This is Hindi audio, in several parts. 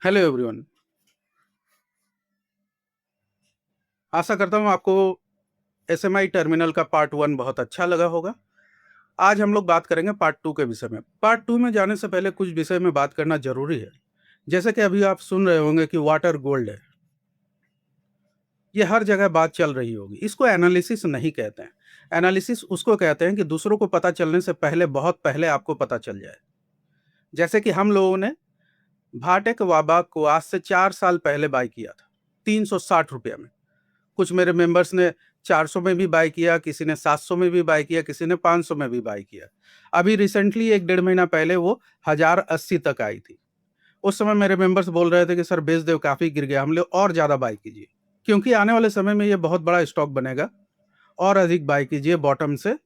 Hello everyone. आशा करता हूँ आपको एसएमआई टर्मिनल का पार्ट 1 बहुत अच्छा लगा होगा। आज हम लोग बात करेंगे पार्ट 2 के विषय में। पार्ट 2 में जाने से पहले कुछ विषय में बात करना ज़रूरी है। जैसे कि अभी आप सुन रहे होंगे कि वाटर गोल्ड है। ये हर जगह बात चल रही होगी। इसको एनालिसिस नहीं कहते हैं। एनालिसिस उसको कहते हैं कि दूसरों को पता चलने से पहले, बहुत पहले आपको पता चल जाए। जैसे कि हम लोगों ने भाटेक वाबा को आज से 4 साल पहले बाय किया था, 360 रुपये में। कुछ मेरे मेंबर्स ने 400 में भी बाय किया, किसी ने 700 में भी बाय किया, किसी ने 500 में भी बाय किया। अभी रिसेंटली 1 डेढ़ महीना पहले वो 1080 तक आई थी। उस समय मेरे मेंबर्स बोल रहे थे कि सर बेच दो, काफ़ी गिर गया, हम लोग और ज़्यादा बाय कीजिए। क्योंकि आने वाले समय में ये बहुत बड़ा स्टॉक बनेगा, और अधिक बाय कीजिए बॉटम से।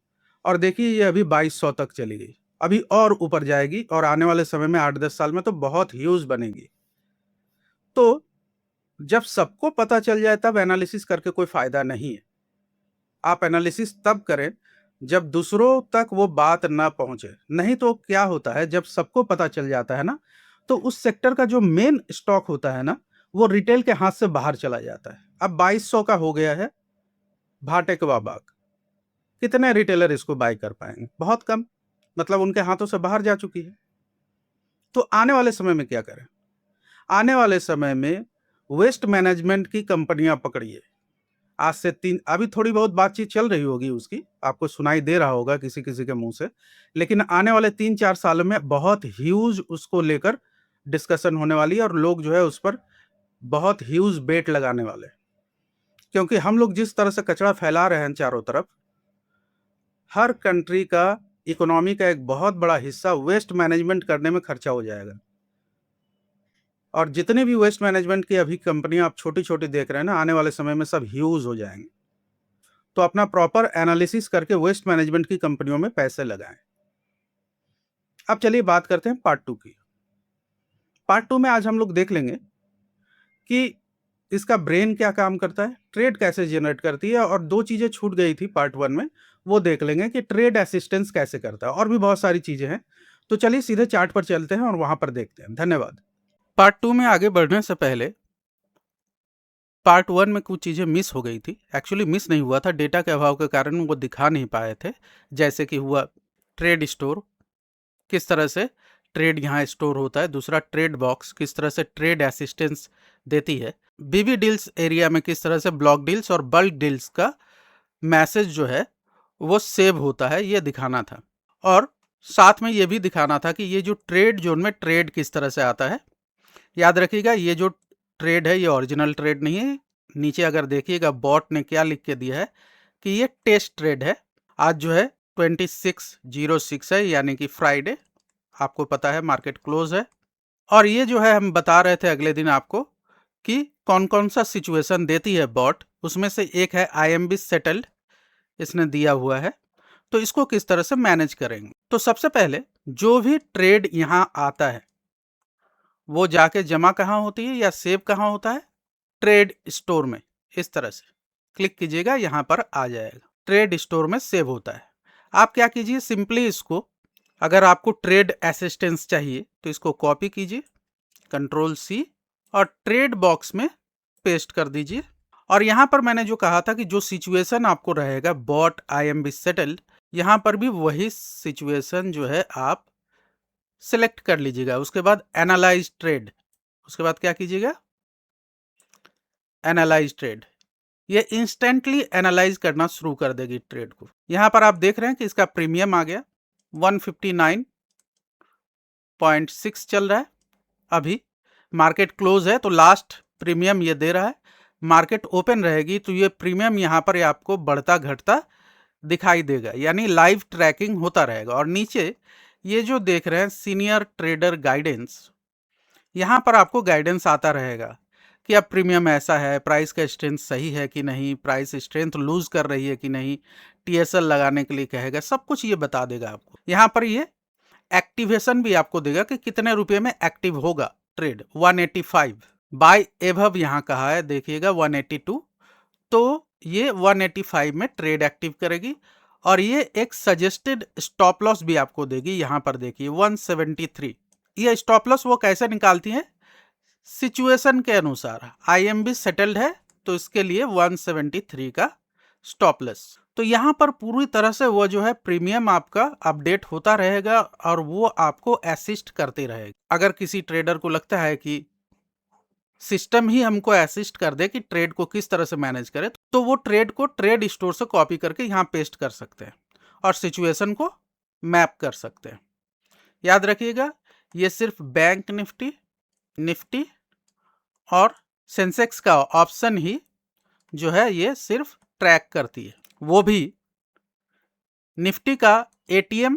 और देखिए ये अभी 2200 तक चली गई, अभी और ऊपर जाएगी और आने वाले समय में 8-10 साल में तो बहुत ह्यूज बनेगी। तो जब सबको पता चल जाए तब एनालिसिस करके कोई फायदा नहीं है। आप एनालिसिस तब करें जब दूसरों तक वो बात ना पहुंचे। नहीं तो क्या होता है, जब सबको पता चल जाता है ना, तो उस सेक्टर का जो मेन स्टॉक होता है ना, वो रिटेल के हाथ से बाहर चला जाता है। अब 2200 का हो गया है भाटेक वाबाग। कितने रिटेलर इसको बाय कर पाएंगे? बहुत कम। मतलब उनके हाथों से बाहर जा चुकी है। तो आने वाले समय में क्या करें? आने वाले समय में वेस्ट मैनेजमेंट की कंपनियां पकड़िए। आज से 3, अभी थोड़ी बहुत बातचीत चल रही होगी उसकी, आपको सुनाई दे रहा होगा किसी-किसी के मुँह से। लेकिन आने वाले 3-4 सालों में बहुत ह्यूज उसको लेकर डिस्कशन होने वाली है और लोग जो है उस पर बहुत ह्यूज बेट लगाने वाले हैं। क्योंकि हम लोग जिस तरह से कचरा फैला रहे हैं चारों तरफ, हर कंट्री का इकोनॉमी का एक बहुत बड़ा हिस्सा वेस्ट मैनेजमेंट करने में खर्चा हो जाएगा। और जितने भी वेस्ट मैनेजमेंट की अभी कंपनियां आप छोटी-छोटी देख रहे हैं ना, आने वाले समय में सब ह्यूज हो जाएंगे। तो अपना प्रॉपर एनालिसिस करके वेस्ट मैनेजमेंट की कंपनियों में पैसे लगाएं। अब चलिए बात करते हैं पार्ट 2 की। पार्ट 2 में आज हम लोग देख लेंगे कि इसका ब्रेन क्या काम करता है, ट्रेड कैसे जनरेट करती है, और 2 चीज़ें छूट गई थी पार्ट 1 में, वो देख लेंगे कि ट्रेड असिस्टेंस कैसे करता है, और भी बहुत सारी चीज़ें हैं। तो चलिए सीधे चार्ट पर चलते हैं और वहाँ पर देखते हैं। धन्यवाद। पार्ट 2 में आगे बढ़ने से पहले पार्ट 1 में कुछ चीज़ें मिस हो गई थी। एक्चुअली मिस नहीं हुआ था, डेटा के अभाव के कारण वो दिखा नहीं पाए थे। जैसे कि हुआ ट्रेड स्टोर, किस तरह से ट्रेड यहाँ स्टोर होता है। दूसरा ट्रेड बॉक्स, किस तरह से ट्रेड असिस्टेंस देती है। बीबी डील्स एरिया में किस तरह से ब्लॉक डील्स और बल्क डील्स का मैसेज जो है वो सेव होता है, ये दिखाना था। और साथ में ये भी दिखाना था कि ये जो ट्रेड जोन में ट्रेड किस तरह से आता है। याद रखिएगा, ये जो ट्रेड है ये ओरिजिनल ट्रेड नहीं है। नीचे अगर देखिएगा बॉट ने क्या लिख के दिया है कि ये टेस्ट ट्रेड है। आज जो है 26/06 है, यानी कि फ्राइडे। आपको पता है मार्केट क्लोज है। और ये जो है हम बता रहे थे अगले दिन आपको कि कौन कौन सा सिचुएशन देती है बॉट। उसमें से एक है IMB सेटल्ड, इसने दिया हुआ है। तो इसको किस तरह से मैनेज करेंगे। तो सबसे पहले जो भी ट्रेड यहाँ आता है वो जाके जमा कहाँ होती है या सेव कहाँ होता है? ट्रेड स्टोर में। इस तरह से क्लिक कीजिएगा, यहाँ पर आ जाएगा, ट्रेड स्टोर में सेव होता है। आप क्या कीजिए, सिंपली इसको, अगर आपको ट्रेड असिस्टेंस चाहिए तो इसको कॉपी कीजिए, Ctrl+C, और ट्रेड बॉक्स में पेस्ट कर दीजिए। और यहाँ पर मैंने जो कहा था कि जो सिचुएशन आपको रहेगा बॉट IMB सेटल्ड, यहाँ पर भी वही सिचुएशन जो है आप सिलेक्ट कर लीजिएगा। उसके बाद एनालाइज ट्रेड, उसके बाद क्या कीजिएगा, एनालाइज ट्रेड। ये इंस्टेंटली एनालाइज करना शुरू कर देगी ट्रेड को। यहाँ पर आप देख रहे हैं कि इसका प्रीमियम आ गया, 159.6 चल रहा है। अभी मार्केट क्लोज है तो लास्ट प्रीमियम ये दे रहा है। मार्केट ओपन रहेगी तो ये प्रीमियम यहाँ पर आपको बढ़ता घटता दिखाई देगा, यानी लाइव ट्रैकिंग होता रहेगा। और नीचे ये जो देख रहे हैं सीनियर ट्रेडर गाइडेंस, यहाँ पर आपको गाइडेंस आता रहेगा कि अब प्रीमियम ऐसा है, प्राइस का स्ट्रेंथ सही है कि नहीं, प्राइस स्ट्रेंथ लूज कर रही है कि नहीं, TSL लगाने के लिए कहेगा, सब कुछ ये बता देगा आपको। यहाँ पर ये एक्टिवेशन भी आपको देगा कि कितने रुपए में एक्टिव होगा ट्रेड। 185 बाय एभव यहाँ कहा है, देखिएगा 182, तो ये 185 में ट्रेड एक्टिव करेगी। और ये एक सजेस्टेड स्टॉप लॉस भी आपको देगी, यहाँ पर देखिए 173। ये स्टॉप लॉस वो कैसे निकालती है, सिचुएशन के अनुसार IMB सेटल्ड है तो इसके लिए 173 का स्टॉप लॉस। तो यहाँ पर पूरी तरह से वो जो है प्रीमियम आपका अपडेट होता रहेगा और वो आपको असिस्ट करते रहेगा। अगर किसी ट्रेडर को लगता है कि सिस्टम ही हमको असिस्ट कर दे कि ट्रेड को किस तरह से मैनेज करे, तो वो ट्रेड को ट्रेड स्टोर से कॉपी करके यहाँ पेस्ट कर सकते हैं और सिचुएशन को मैप कर सकते हैं। याद रखिएगा, ये सिर्फ बैंक निफ्टी और सेंसेक्स का ऑप्शन ही जो है ये सिर्फ ट्रैक करती है, वो भी निफ्टी का ATM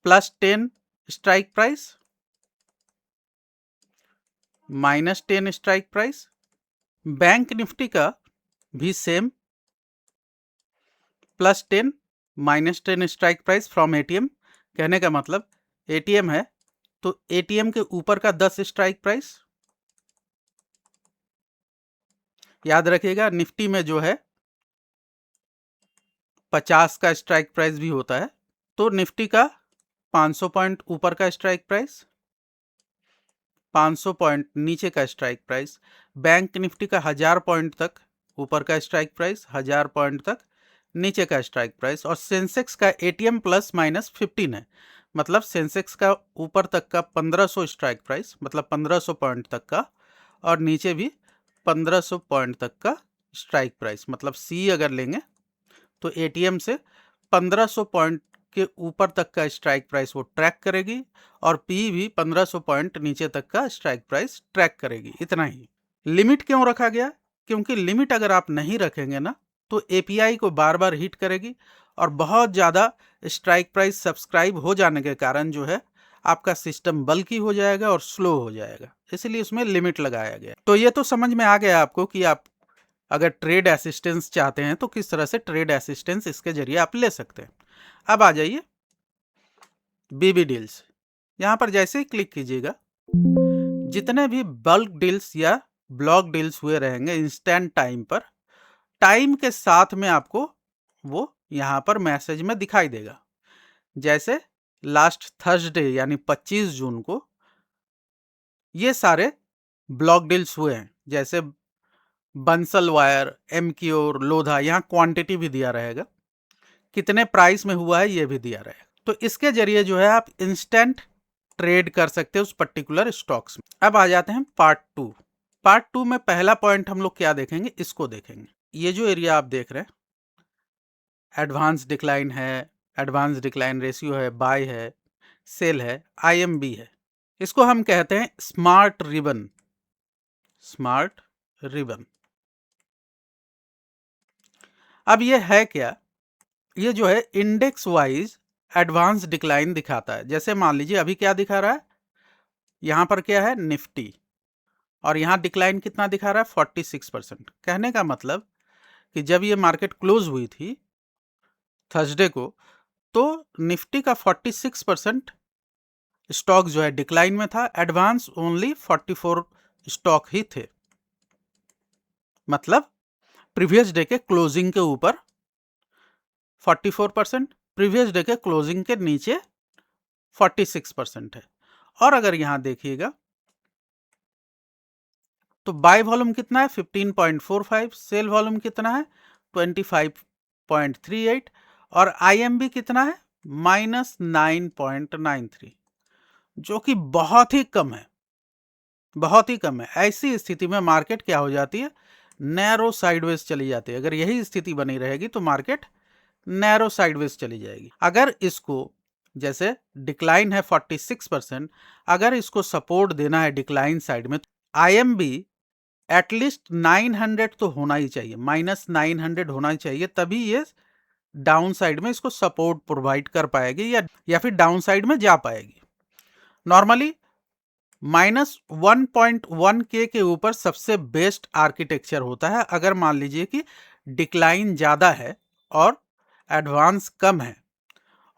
+10 strike price, -10 strike price. Bank Nifty का भी same +10 -10 strike price from ATM। कहने का मतलब ATM है तो ATM के ऊपर का 10 स्ट्राइक प्राइस। याद रखिएगा, निफ्टी में जो है 50 का स्ट्राइक प्राइस भी होता है, तो निफ्टी का 500 पॉइंट ऊपर का स्ट्राइक प्राइस, 500 पॉइंट नीचे का स्ट्राइक प्राइस। बैंक निफ्टी का 1000 पॉइंट तक ऊपर का स्ट्राइक प्राइस, 1000 पॉइंट तक नीचे का स्ट्राइक प्राइस। और सेंसेक्स का ATM +-15 है, मतलब सेंसेक्स का ऊपर तक का 1500 स्ट्राइक प्राइस, मतलब 1500 पॉइंट तक का, और नीचे भी 1500 पॉइंट तक का स्ट्राइक प्राइस। मतलब C अगर लेंगे तो ATM से 1500 पॉइंट के ऊपर तक का स्ट्राइक प्राइस वो ट्रैक करेगी और P भी 1500 पॉइंट नीचे तक का स्ट्राइक प्राइस ट्रैक करेगी। इतना ही। लिमिट क्यों रखा गया? क्योंकि लिमिट अगर आप नहीं रखेंगे ना तो API को बार बार हिट करेगी और बहुत ज़्यादा स्ट्राइक प्राइस सब्सक्राइब हो जाने के कारण जो है आपका सिस्टम बल्की हो जाएगा और स्लो हो जाएगा, इसलिए उसमें लिमिट लगाया गया। तो ये तो समझ में आ गया आपको कि आप अगर ट्रेड असिस्टेंस चाहते हैं तो किस तरह से ट्रेड असिस्टेंस इसके जरिए आप ले सकते हैं। अब आ जाइए BB डील्स। यहाँ पर जैसे ही क्लिक कीजिएगा, जितने भी बल्क डील्स या ब्लॉक डील्स हुए रहेंगे इंस्टेंट टाइम पर, टाइम के साथ में आपको वो यहाँ पर मैसेज में दिखाई देगा। जैसे लास्ट थर्सडे यानी 25 जून को ये सारे ब्लॉक डील्स हुए हैं, जैसे बंसल वायर, एमक्योर, लोधा। यहाँ क्वांटिटी भी दिया रहेगा, कितने प्राइस में हुआ है ये भी दिया रहेगा। तो इसके जरिए जो है आप इंस्टेंट ट्रेड कर सकते हैं उस पर्टिकुलर स्टॉक्स में। अब आ जाते हैं पार्ट 2। पार्ट 2 में पहला पॉइंट हम लोग क्या देखेंगे, इसको देखेंगे। ये जो एरिया आप देख रहे हैं, एडवांस डिक्लाइन है, एडवांस डिक्लाइन रेशियो है, बाय है, सेल है, IMB है। इसको हम कहते हैं स्मार्ट रिबन। Smart ribbon. अब ये है क्या? ये जो है इंडेक्स वाइज एडवांस डिक्लाइन दिखाता है। जैसे मान लीजिए अभी क्या दिखा रहा है, यहाँ पर क्या है, निफ्टी, और यहाँ डिक्लाइन कितना दिखा रहा है, 46%। कहने का मतलब कि जब ये मार्केट क्लोज हुई थी थर्सडे को, तो निफ्टी का 46% स्टॉक जो है डिक्लाइन में था, एडवांस ओनली 44 स्टॉक ही थे। मतलब प्रीवियस डे के क्लोजिंग के ऊपर 44%, प्रीवियस डे के क्लोजिंग के नीचे 46% है। और अगर यहां देखिएगा तो बाय वॉल्यूम कितना है, 15.45, सेल वॉल्यूम कितना है, 25.38, और IMB कितना है, -9.93, जो कि बहुत ही कम है, बहुत ही कम है। ऐसी स्थिति में मार्केट क्या हो जाती है, नैरो साइडवेज चली जाती है। अगर यही स्थिति बनी रहेगी तो मार्केट नैरो साइडवेज चली जाएगी। अगर इसको, जैसे डिक्लाइन है 46%, अगर इसको सपोर्ट देना है डिक्लाइन साइड में, तो IMB एटलीस्ट 900 तो होना ही चाहिए, -900 होना ही चाहिए, तभी ये डाउन साइड में इसको सपोर्ट प्रोवाइड कर पाएगी या फिर डाउन साइड में जा पाएगी। नॉर्मली -1.1K के ऊपर सबसे बेस्ट आर्किटेक्चर होता है, अगर मान लीजिए कि डिक्लाइन ज्यादा है और एडवांस कम है,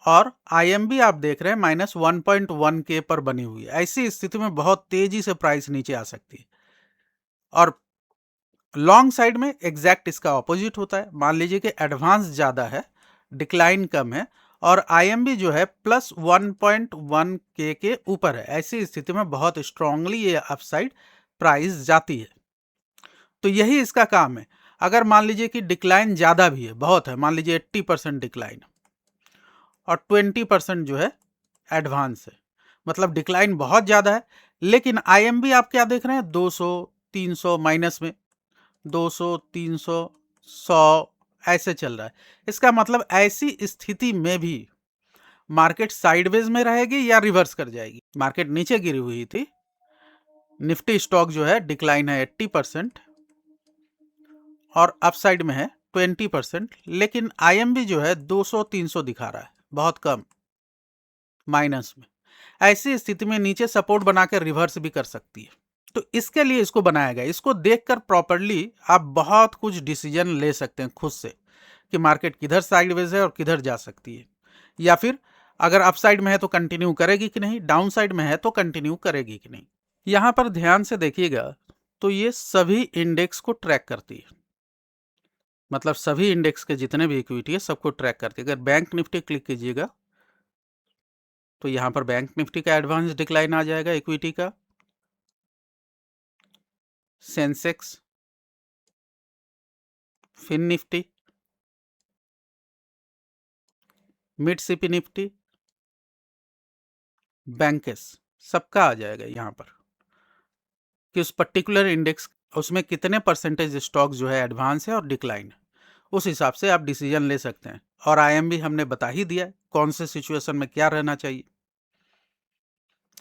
और IMB आप देख रहे हैं -1.1K पर बनी हुई है। ऐसी स्थिति में बहुत तेजी से प्राइस नीचे आ सकती है। और लॉन्ग साइड में एग्जैक्ट इसका ऑपोजिट होता है। मान लीजिए कि एडवांस ज्यादा है, डिक्लाइन कम है, और IMB जो है प्लस 1.1K के ऊपर है। ऐसी स्थिति में बहुत स्ट्रांगली ये अपसाइड प्राइस जाती है। तो यही इसका काम है। अगर मान लीजिए कि डिक्लाइन ज़्यादा भी है, बहुत है, मान लीजिए 80% डिक्लाइन और 20% जो है एडवांस है, मतलब डिक्लाइन बहुत ज़्यादा है, लेकिन IMB आप क्या देख रहे हैं, 200 300 माइनस में, 200 300 100 ऐसे चल रहा है। इसका मतलब ऐसी स्थिति में भी मार्केट साइडवेज में रहेगी या रिवर्स कर जाएगी। मार्केट नीचे गिरी हुई थी, निफ्टी स्टॉक जो है डिक्लाइन है 80% और अपसाइड में है 20%, लेकिन IMB जो है 200-300 दिखा रहा है, बहुत कम माइनस में। ऐसी स्थिति में नीचे सपोर्ट बनाकर रिवर्स भी कर सकती है। तो इसके लिए इसको बनाया गया। इसको देखकर प्रॉपर्ली आप बहुत कुछ डिसीजन ले सकते हैं खुद से कि मार्केट किधर साइडवेज है और किधर जा सकती है, या फिर अगर अपसाइड में है तो कंटिन्यू करेगी कि नहीं, डाउन साइड में है तो कंटिन्यू करेगी कि नहीं। यहां पर ध्यान से देखिएगा तो ये सभी इंडेक्स को ट्रैक करती है, मतलब सभी इंडेक्स के जितने भी इक्विटी है सबको ट्रैक करती है। अगर बैंक निफ्टी क्लिक कीजिएगा तो यहां पर बैंक निफ्टी का एडवांस डिक्लाइन आ जाएगा, इक्विटी का, Sensex, fin Nifty, mid CP Nifty, Bankex, सबका आ जाएगा यहाँ पर कि उस पर्टिकुलर इंडेक्स उसमें कितने परसेंटेज स्टॉक जो है एडवांस है और डिक्लाइन है। उस हिसाब से आप डिसीजन ले सकते हैं। और IMB हमने बता ही दिया है कौन से सिचुएशन में क्या रहना चाहिए।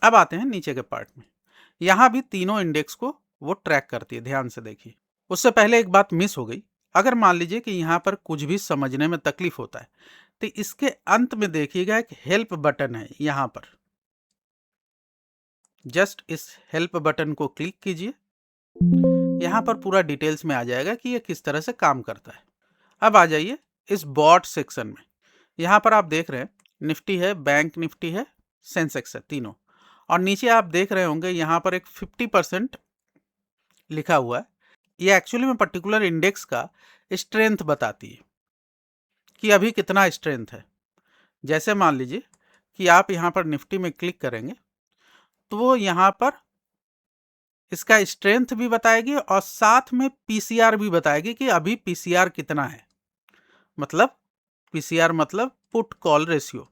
अब आते हैं नीचे के पार्ट में। यहाँ भी तीनों इंडेक्स को वो ट्रैक करती है, ध्यान से देखिए। उससे पहले एक बात मिस हो गई। अगर मान लीजिए कि यहाँ पर कुछ भी समझने में तकलीफ होता है तो इसके अंत में देखिएगा एक हेल्प बटन है, यहाँ पर जस्ट इस हेल्प बटन को क्लिक कीजिए। यहाँ पर पूरा डिटेल्स में आ जाएगा कि ये किस तरह से काम करता है। अब आ जाइए इस बॉट सेक्शन में। यहाँ पर आप देख रहे हैं निफ्टी है, बैंक निफ्टी है, सेंसेक्स है, तीनों। और नीचे आप देख रहे होंगे यहाँ पर एक 50% लिखा हुआ है। ये एक्चुअली में पर्टिकुलर इंडेक्स का स्ट्रेंथ बताती है कि अभी कितना स्ट्रेंथ है। जैसे मान लीजिए कि आप यहाँ पर निफ्टी में क्लिक करेंगे तो वो यहाँ पर इसका स्ट्रेंथ भी बताएगी और साथ में PCR भी बताएगी कि अभी PCR कितना है। मतलब PCR मतलब put call ratio.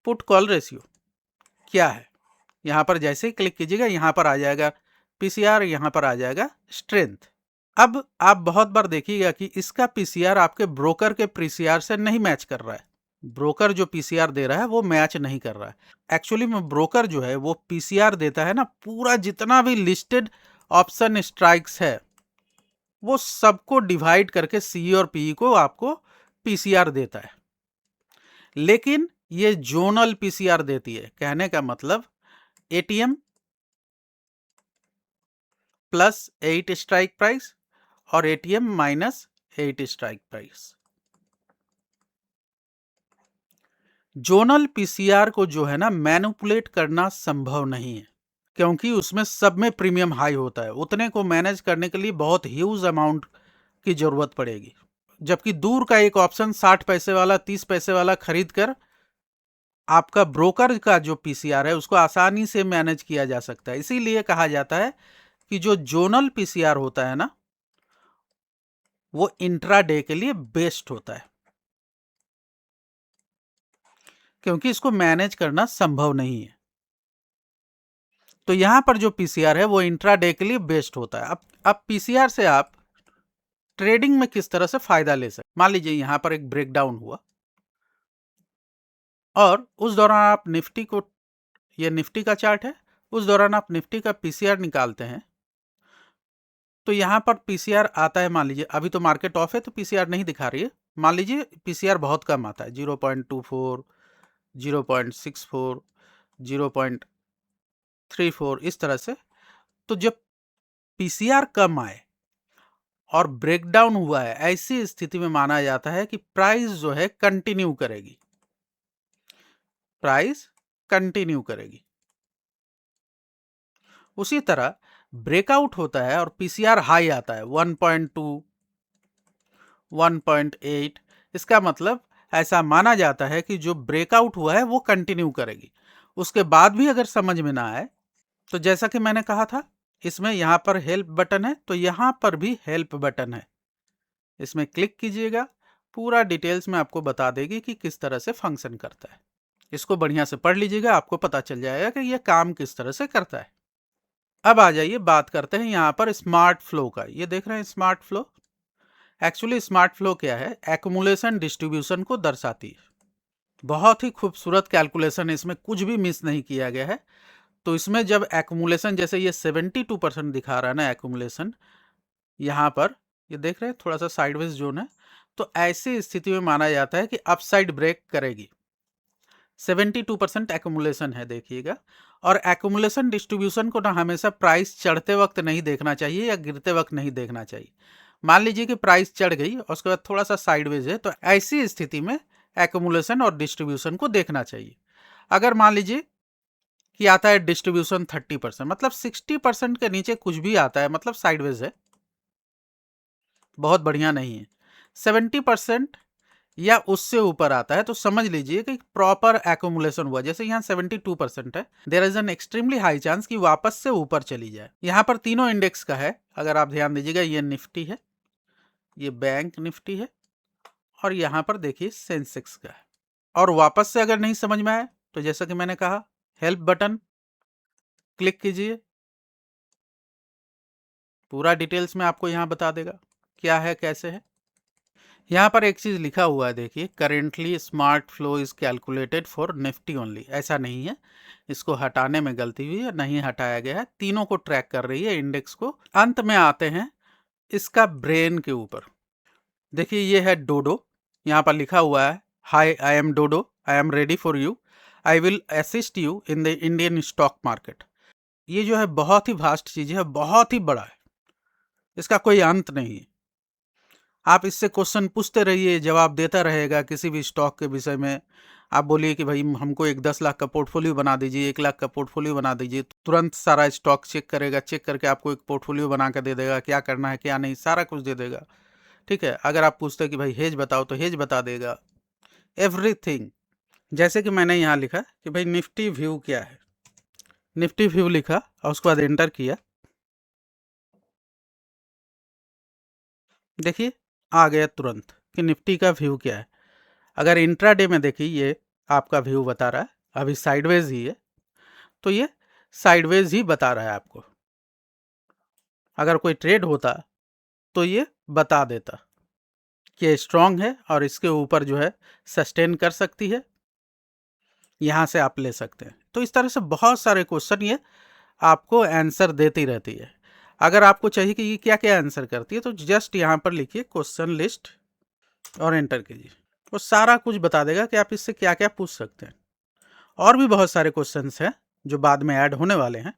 Put call ratio क्या है, यहाँ पर जैसे ही क्लिक कीजिएगा यहाँ पर आ जाएगा PCR, यहाँ पर आ जाएगा स्ट्रेंथ। अब आप बहुत बार देखिएगा कि इसका PCR आपके ब्रोकर के PCR से नहीं मैच कर रहा है। ब्रोकर जो PCR दे रहा है वो मैच नहीं कर रहा है। एक्चुअली में ब्रोकर जो है वो PCR देता है ना, पूरा जितना भी लिस्टेड ऑप्शन स्ट्राइक्स है वो सबको डिवाइड करके CE और PE को आपको PCR देता है। लेकिन ये जोनल PCR देती है। कहने का मतलब ATM प्लस 8 स्ट्राइक प्राइस और ATM minus 8 strike price. Zonal PCR को जो है ना मैनिपुलेट करना संभव नहीं है, क्योंकि उसमें सब में प्रीमियम हाई होता है। उतने को मैनेज करने के लिए बहुत ह्यूज अमाउंट की जरूरत पड़ेगी। जबकि दूर का एक ऑप्शन 60 पैसे वाला, 30 पैसे वाला खरीद कर आपका ब्रोकर का जो PCR है उसको आसानी से मैनेज किया जा सकता है। इसीलिए कहा जाता है कि जो जोनल PCR होता है ना वो इंट्राडे के लिए बेस्ट होता है, क्योंकि इसको मैनेज करना संभव नहीं है। तो यहां पर जो PCR है वो इंट्राडे के लिए बेस्ट होता है। अब PCR से आप ट्रेडिंग में किस तरह से फायदा ले सकते। मान लीजिए यहां पर एक ब्रेकडाउन हुआ और उस दौरान आप निफ्टी को, ये निफ्टी का चार्ट है, उस दौरान आप निफ्टी का PCR निकालते हैं तो यहां पर PCR आता है। मान लीजिए अभी तो मार्केट ऑफ है तो PCR नहीं दिखा रही है। मान लीजिए PCR बहुत कम आता है, 0.24, 0.64, 0.34 इस तरह से। तो जब PCR कम आए और ब्रेकडाउन हुआ है, ऐसी स्थिति में माना जाता है कि प्राइस जो है कंटिन्यू करेगी, प्राइस कंटिन्यू करेगी। उसी तरह ब्रेकआउट होता है और PCR हाई आता है 1.2, 1.8, इसका मतलब ऐसा माना जाता है कि जो ब्रेकआउट हुआ है वो कंटिन्यू करेगी। उसके बाद भी अगर समझ में ना आए तो जैसा कि मैंने कहा था, इसमें यहाँ पर हेल्प बटन है, तो यहाँ पर भी हेल्प बटन है, इसमें क्लिक कीजिएगा। पूरा डिटेल्स में आपको बता देगी कि किस तरह से फंक्शन करता है। इसको बढ़िया से पढ़ लीजिएगा, आपको पता चल जाएगा कि यह काम किस तरह से करता है। अब आ जाइए बात करते हैं यहाँ पर स्मार्ट फ्लो का। ये देख रहे हैं smart flow. Actually smart flow क्या है? एक्युमुलेशन डिस्ट्रीब्यूशन को दर्शाती है। बहुत ही खूबसूरत कैलकुलेशन है, इसमें कुछ भी मिस नहीं किया गया है। तो इसमें जब एक्युमुलेशन, जैसे ये 72% दिखा रहा है ना एक्युमुलेशन, यहाँ पर ये देख रहे हैं थोड़ा सा साइडवेज जोन है, तो ऐसी स्थिति में माना जाता है कि अपसाइड ब्रेक करेगी। 72% एक्युमुलेशन है, देखिएगा। और एक्युमुलेशन डिस्ट्रीब्यूशन को ना हमेशा प्राइस चढ़ते वक्त नहीं देखना चाहिए या गिरते वक्त नहीं देखना चाहिए। मान लीजिए कि प्राइस चढ़ गई और उसके बाद थोड़ा सा साइडवेज है, तो ऐसी स्थिति में एक्युमुलेशन और डिस्ट्रीब्यूशन को देखना चाहिए। अगर मान लीजिए कि आता है डिस्ट्रीब्यूशन 30%, मतलब 60% के नीचे कुछ भी आता है मतलब साइडवेज है, बहुत बढ़िया नहीं है। 70% या उससे ऊपर आता है तो समझ लीजिए कि प्रॉपर एक्युमुलेशन हुआ। जैसे यहाँ 72% है, there is an extremely high chance कि वापस से ऊपर चली जाए। यहाँ पर तीनों इंडेक्स का है, अगर आप ध्यान दीजिएगा, ये निफ्टी है, ये बैंक निफ्टी है, और यहाँ पर देखिए सेंसेक्स का है। और वापस से अगर नहीं समझ में आए तो जैसा कि मैंने कहा, हेल्प बटन क्लिक कीजिए, पूरा डिटेल्स में आपको यहाँ बता देगा क्या है कैसे है। यहाँ पर एक चीज़ लिखा हुआ है, देखिए, currently smart flow is calculated for Nifty only. ऐसा नहीं है, इसको हटाने में गलती हुई है, नहीं हटाया गया है, तीनों को ट्रैक कर रही है इंडेक्स को। अंत में आते हैं इसका ब्रेन के ऊपर। देखिए ये है डोडो, यहाँ पर लिखा हुआ है, hi I am Dodo, I am ready for you, I will assist you in the Indian stock market. ये जो है बहुत ही वास्ट चीज़ है, बहुत ही बड़ा है, इसका कोई अंत नहीं है। आप इससे क्वेश्चन पूछते रहिए, जवाब देता रहेगा किसी भी स्टॉक के विषय में। आप बोलिए कि भाई हमको एक 10 लाख का पोर्टफोलियो बना दीजिए, 1 लाख का पोर्टफोलियो बना दीजिए, तुरंत सारा स्टॉक चेक करेगा, चेक करके आपको एक पोर्टफोलियो बना कर दे देगा, क्या करना है क्या नहीं सारा कुछ दे देगा। ठीक है, अगर आप पूछते हैं कि भाई हेज बताओ तो हेज बता देगा, एवरीथिंग। जैसे कि मैंने यहाँ लिखा कि भाई निफ्टी व्यू क्या है, निफ्टी व्यू लिखा और उसके बाद एंटर किया, देखिए आ गया तुरंत कि निफ्टी का व्यू क्या है। अगर इंट्राडे में देखिए, ये आपका व्यू बता रहा है, अभी साइडवेज ही है, तो ये साइडवेज ही बता रहा है आपको। अगर कोई ट्रेड होता तो ये बता देता कि स्ट्रांग है और इसके ऊपर जो है सस्टेन कर सकती है, यहाँ से आप ले सकते हैं। तो इस तरह से बहुत सारे क्वेश्चन ये आपको आंसर देती रहती है। अगर आपको चाहिए कि ये क्या क्या आंसर करती है तो जस्ट यहाँ पर लिखिए क्वेश्चन लिस्ट और एंटर कीजिए, वो सारा कुछ बता देगा कि आप इससे क्या क्या पूछ सकते हैं। और भी बहुत सारे क्वेश्चंस हैं जो बाद में ऐड होने वाले हैं,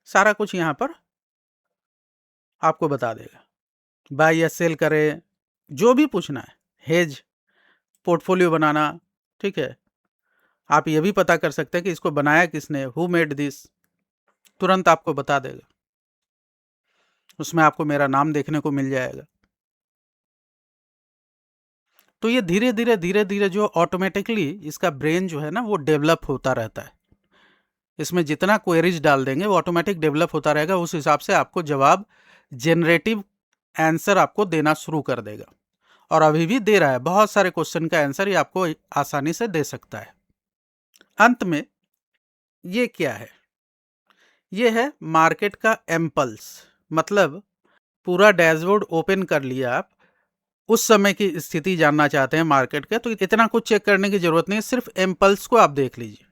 सारा कुछ यहाँ पर आपको बता देगा। बाय या सेल करें, जो भी पूछना है, हेज, पोर्टफोलियो बनाना, ठीक है। आप ये भी पता कर सकते हैं कि इसको बनाया किसने, हु मेड दिस, तुरंत आपको बता देगा। उसमें आपको मेरा नाम देखने को मिल जाएगा। तो ये धीरे धीरे जो ऑटोमेटिकली इसका ब्रेन जो है ना वो डेवलप होता रहता है। इसमें जितना क्वेरीज डाल देंगे वो ऑटोमेटिक डेवलप होता रहेगा, उस हिसाब से आपको जवाब, जनरेटिव आंसर आपको देना शुरू कर देगा। और अभी भी दे रहा है, बहुत सारे क्वेश्चन का आंसर ये आपको आसानी से दे सकता है। अंत में ये क्या है? ये है मार्केट का एम्पल्स, मतलब पूरा डैशबोर्ड ओपन कर लिया आप, उस समय की स्थिति जानना चाहते हैं मार्केट के, तो इतना कुछ चेक करने की जरूरत नहीं है, सिर्फ एम्पल्स को आप देख लीजिए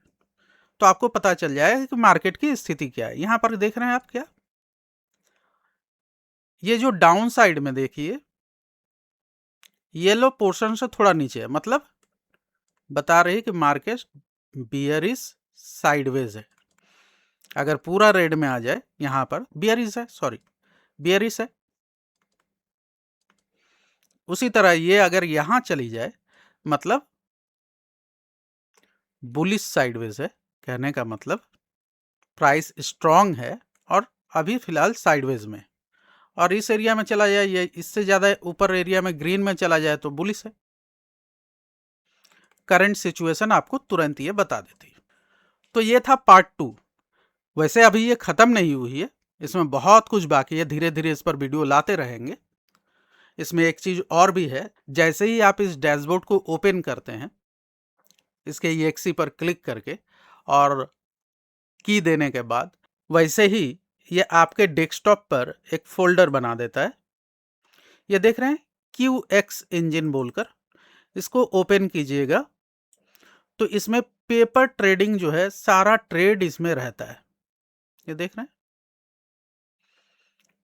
तो आपको पता चल जाएगा कि मार्केट की स्थिति क्या है। यहां पर देख रहे हैं आप क्या, ये जो डाउन साइड में देखिए येलो पोर्शन से थोड़ा नीचे है, मतलब बता रही है कि मार्केट बियरिश साइडवेज है। अगर पूरा रेड में आ जाए, यहां पर बियरिश है, सॉरी बियरिश है, उसी तरह ये अगर यहां चली जाए मतलब बुलिश साइडवेज है। कहने का मतलब प्राइस स्ट्रांग है और अभी फिलहाल साइडवेज में, और इस एरिया में चला जाए, ये इससे ज़्यादा ऊपर एरिया में ग्रीन में चला जाए तो बुलिश है। करंट सिचुएशन आपको तुरंत ये बता देती है। तो ये था पार्ट 2। वैसे अभी ये ख़त्म नहीं हुई है, इसमें बहुत कुछ बाकी है, धीरे धीरे इस पर वीडियो लाते रहेंगे। इसमें एक चीज़ और भी है, जैसे ही आप इस डैशबोर्ड को ओपन करते हैं इसके EXE पर क्लिक करके और की देने के बाद, वैसे ही ये आपके डेस्कटॉप पर एक फोल्डर बना देता है। ये देख रहे हैं QX इंजन बोलकर, इसको ओपन कीजिएगा तो इसमें पेपर ट्रेडिंग जो है, सारा ट्रेड इसमें रहता है। ये देख रहे हैं,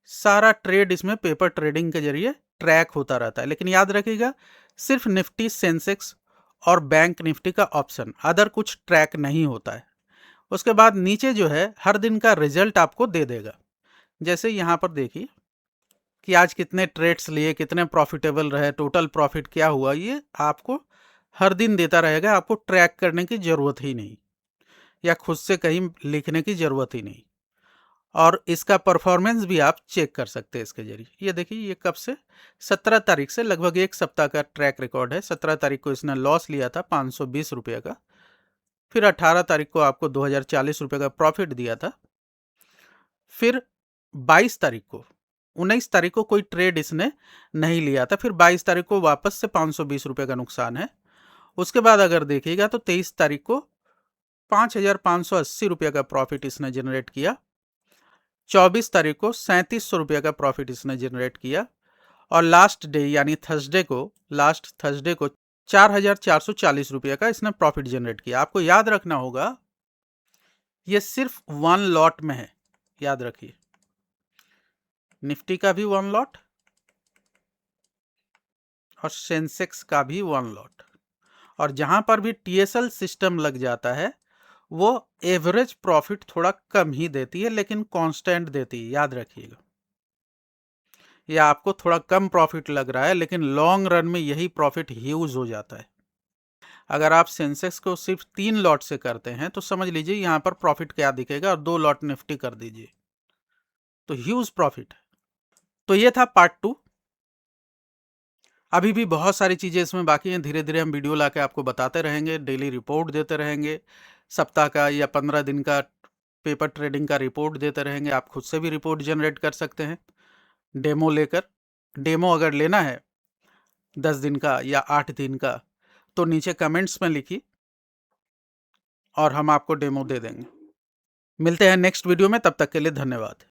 सारा ट्रेड इसमें पेपर ट्रेडिंग के जरिए ट्रैक होता रहता है। लेकिन याद रखिएगा, सिर्फ निफ्टी, सेंसेक्स और बैंक निफ्टी का ऑप्शन, अदर कुछ ट्रैक नहीं होता है। उसके बाद नीचे जो है हर दिन का रिजल्ट आपको दे देगा। जैसे यहाँ पर देखिए कि आज कितने ट्रेड्स लिए, कितने प्रॉफिटेबल रहे, टोटल प्रॉफिट क्या हुआ, ये आपको हर दिन देता रहेगा। आपको ट्रैक करने की ज़रूरत ही नहीं, या खुद से कहीं लिखने की ज़रूरत ही नहीं। और इसका परफॉर्मेंस भी आप चेक कर सकते हैं इसके जरिए। ये देखिए, ये कब से, 17 तारीख से, लगभग एक सप्ताह का ट्रैक रिकॉर्ड है। 17 तारीख को इसने लॉस लिया था 520 रुपये का, फिर 18 तारीख को आपको 2040 रुपये का प्रॉफिट दिया था, फिर 22 तारीख को, 19 तारीख को कोई ट्रेड इसने नहीं लिया था, फिर 22 तारीख को वापस से 520 रुपये का नुकसान है। उसके बाद अगर देखिएगा तो 23 तारीख को 5,580 रुपये का प्रॉफिट इसने जनरेट किया, 24 तारीख को 3700 रुपये का प्रॉफिट इसने जनरेट किया, और लास्ट डे यानी थर्सडे को, लास्ट थर्सडे को 4,440 रुपये का इसने प्रॉफिट जनरेट किया। आपको याद रखना होगा ये सिर्फ 1 लॉट में है, याद रखिए। निफ्टी का भी 1 लॉट और सेंसेक्स का भी 1 लॉट, और जहां पर भी TSL सिस्टम लग जाता है वो एवरेज प्रॉफिट थोड़ा कम ही देती है, लेकिन कांस्टेंट देती है, याद रखिएगा। या आपको थोड़ा कम प्रॉफिट लग रहा है, लेकिन लॉन्ग रन में यही प्रॉफिट ह्यूज हो जाता है। अगर आप सेंसेक्स को सिर्फ 3 लॉट से करते हैं तो समझ लीजिए यहाँ पर प्रॉफिट क्या दिखेगा, और 2 लॉट निफ्टी कर दीजिए तो ह्यूज प्रॉफिट है। तो ये था पार्ट 2। अभी भी बहुत सारी चीज़ें इसमें बाकी हैं, धीरे धीरे हम वीडियो लाके आपको बताते रहेंगे, डेली रिपोर्ट देते रहेंगे, सप्ताह का या 15 दिन का पेपर ट्रेडिंग का रिपोर्ट देते रहेंगे। आप खुद से भी रिपोर्ट जनरेट कर सकते हैं डेमो लेकर। डेमो अगर लेना है 10 दिन का या 8 दिन का तो नीचे कमेंट्स में लिखिए और हम आपको डेमो दे देंगे। मिलते हैं नेक्स्ट वीडियो में, तब तक के लिए धन्यवाद।